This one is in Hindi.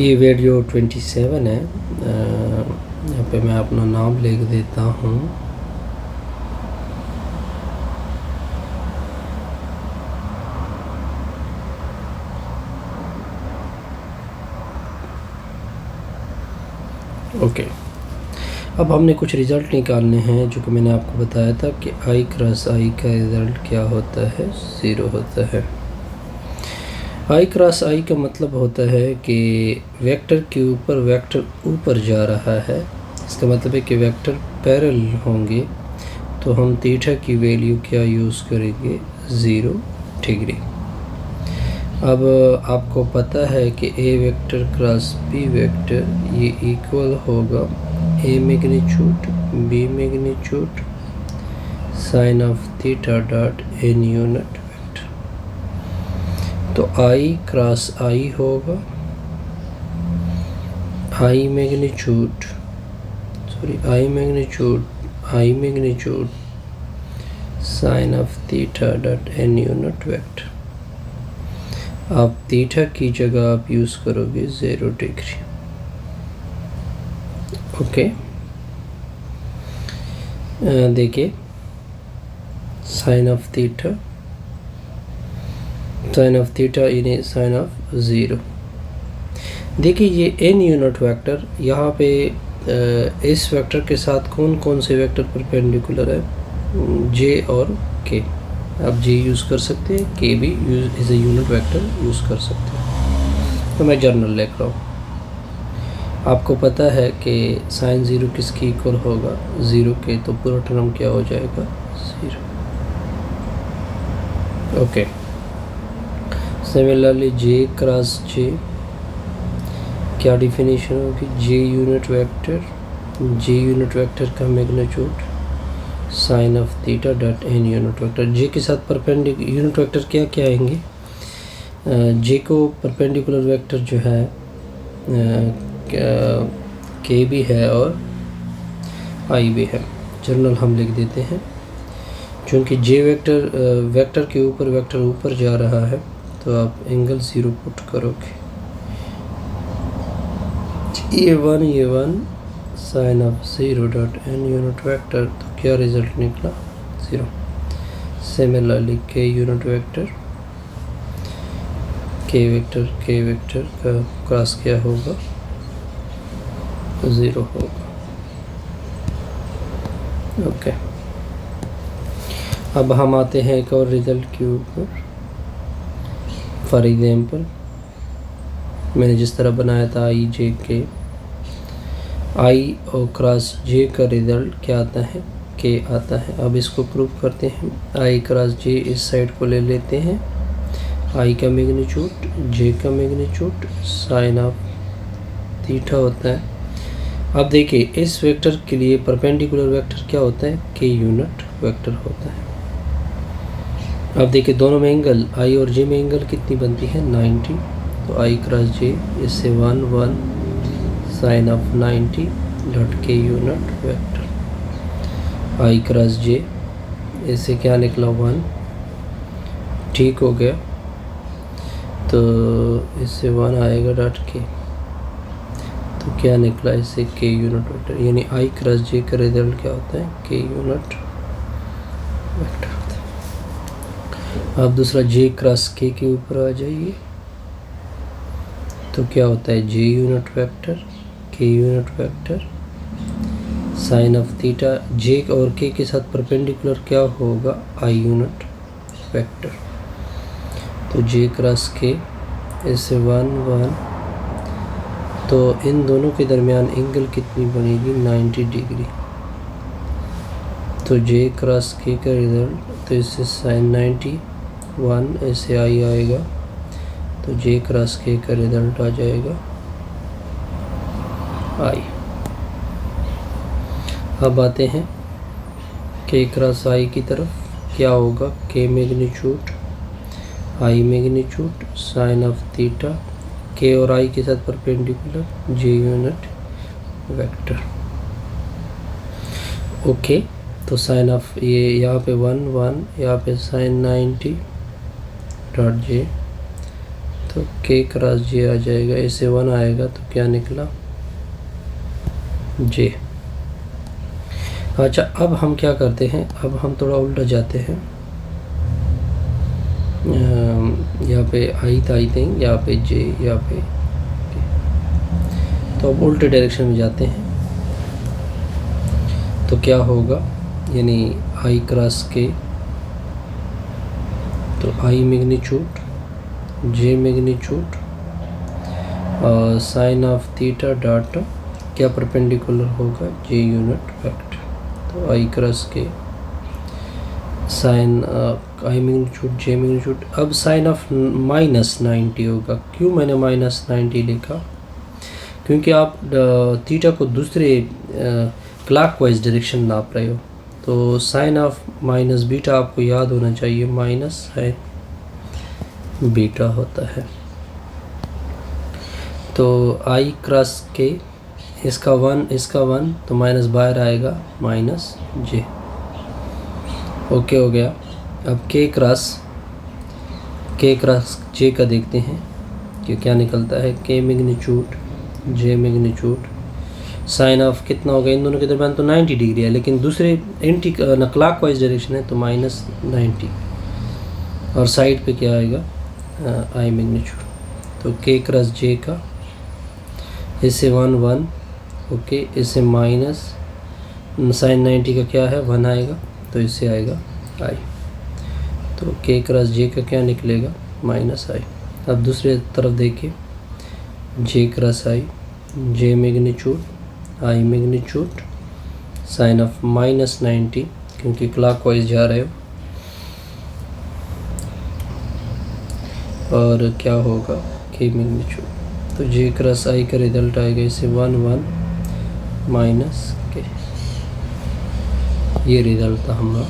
ये वीडियो 27 है। यहाँ पे मैं अपना नाम लिख देता हूँ। ओके, अब हमने कुछ रिज़ल्ट निकालने हैं, जो कि मैंने आपको बताया था कि आई क्रॉस आई का रिज़ल्ट क्या होता है, 0 होता है। आई क्रॉस आई का मतलब होता है कि वेक्टर के ऊपर वेक्टर ऊपर जा रहा है। इसका मतलब है कि वेक्टर पैरेलल होंगे, तो हम थीटा की वैल्यू क्या यूज़ करेंगे, 0 डिग्री। अब आपको पता है कि A vector cross B vector ये इक्वल होगा A magnitude B magnitude sine of theta dot N unit vector. तो आई क्रॉस आई होगा I magnitude sine of theta dot N unit vector. आप थीटा की जगह आप यूज़ करोगे 0 डिग्री। ओके, देखिए sine of theta in sine of 0। देखिए ये एन यूनिट वेक्टर, यहाँ पे इस वेक्टर के साथ कौन कौन से वेक्टर परपेंडिकुलर है, जे और के। आप जे यूज़ कर सकते हैं, के भी use as a unit vector use कर सकते हैं। तो मैं जनरल लिख रहा हूँ। आपको पता है कि साइन 0 किसकी इक्वल होगा, 0 के, तो पूरा टर्म क्या हो जाएगा, 0। Okay, similarly J cross J, क्या डिफिनीशन होगी, जे यूनिट वेक्टर का magnitude sine of theta dot N unit vector. J के साथ परपेंडिकुलर यूनिट वेक्टर क्या क्या आएंगे, जे को परपेंडिकुलर वेक्टर जो है के भी है और आई भी है। जनरल हम लिख देते हैं, क्योंकि जे वेक्टर के ऊपर वेक्टर ऊपर जा रहा है, तो आप एंगल 0 पुट करोगे। ये one sine of 0 dot N unit vector, तो क्या रिजल्ट निकला, 0। Similarly K unit vector K vector का क्रॉस क्या होगा, 0 होगा। ओके, अब हम आते हैं एक और रिजल्ट के ऊपर। फॉर एग्जाम्पल मैंने जिस तरह बनाया था आई जे के, आई और क्रॉस जे का रिजल्ट क्या आता है, के आता है। अब इसको प्रूव करते हैं। आई क्रॉस जे इस साइड को ले लेते हैं, आई का मैग्नीट्यूड जे का मैग्नीट्यूड साइन ऑफ थीटा होता है। अब देखिए इस वेक्टर के लिए परपेंडिकुलर वेक्टर क्या होता है, के यूनिट वेक्टर होता है। अब देखिए दोनों में एंगल, आई और जे में एंगल कितनी बनती है, 90। तो आई क्रॉस जे इससे 1 साइन ऑफ 90 डॉट के यूनिट वेक्टर। आई क्रॉस जे इससे क्या निकला, 1, ठीक हो गया। तो इससे 1 आएगा डॉट के, तो क्या निकला, इससे के यूनिट वेक्टर। यानी आई क्रॉस जे का रिजल्ट क्या होता है, के यूनिट वेक्टर होता है। अब दूसरा जे क्रॉस के ऊपर आ जाइए, तो क्या होता है, J unit vector K unit vector sine of theta. J और के साथ परपेंडिकुलर क्या होगा, आई यूनिट वेक्टर। तो जे क्रॉस के इससे 1 तो इन दोनों के दरमियान एंगल कितनी बनेगी, 90 डिग्री। तो जे क्रॉस के का रिजल्ट, तो इससे साइन 91 ऐसे आई आएगा, तो जे क्रॉस के का रिजल्ट आ जाएगा आई। अब आते हैं के क्रॉस आई की तरफ, क्या होगा, K magnitude I magnitude sine of theta, K और आई के साथ perpendicular J unit vector. Okay, तो साइन ऑफ ये यहाँ पे 1 यहाँ पे साइन 90 डॉट जे, तो के क्रॉस जे आ जाएगा, ऐसे 1 आएगा तो क्या निकला जे। अच्छा, अब हम क्या करते हैं, अब हम थोड़ा उल्टा जाते हैं। यहाँ पे आई था, आई थिंक यहाँ पे जे, यहाँ पे तो अब उल्टे डायरेक्शन में जाते हैं। तो क्या होगा, यानी आई क्रॉस के, तो आई मैग्नीट्यूड, जे मैग्नीट्यूड और साइन ऑफ थीटा डॉट क्या परपेंडिकुलर होगा, जे यूनिट वेक्टर। तो आई क्रॉस के साइन आई मैग्नीट्यूड जे मैग्नीट्यूड। अब साइन ऑफ -90 होगा। क्यों मैंने -90 लिखा, क्योंकि आप थीटा को दूसरे क्लॉकवाइज डायरेक्शन नाप रहे हो। तो साइन ऑफ माइनस बीटा आपको याद होना चाहिए, माइनस साइन बीटा होता है। तो आई क्रॉस के, इसका 1 तो माइनस बाहर आएगा, माइनस जे। ओके हो गया। अब के क्रॉस जे का देखते हैं कि क्या निकलता है। K magnitude J magnitude, sine of कितना होगा, इन दोनों के दरमियान तो 90 डिग्री है, लेकिन दूसरे एंटी क्लॉकवाइज डायरेक्शन है तो -90। और साइड पे क्या आएगा, आई मैग्नीट्यूड। तो के क्रॉस जे का, इससे 1 ओके, इससे माइनस साइन 90 का क्या है, 1 आएगा, तो इससे आएगा आई। तो के क्रॉस जे का क्या निकलेगा, माइनस आई। अब दूसरे तरफ देखिए, J cross I, J magnitude I magnitude, sine of -90 क्योंकि क्लॉकवाइज जा रहे हो। और क्या होगा, के मैग्नीट्यूड। तो जे क्रॉस आई का रिजल्ट आएगा, इसे 1 माइनस के। ये रिजल्ट था हमारा।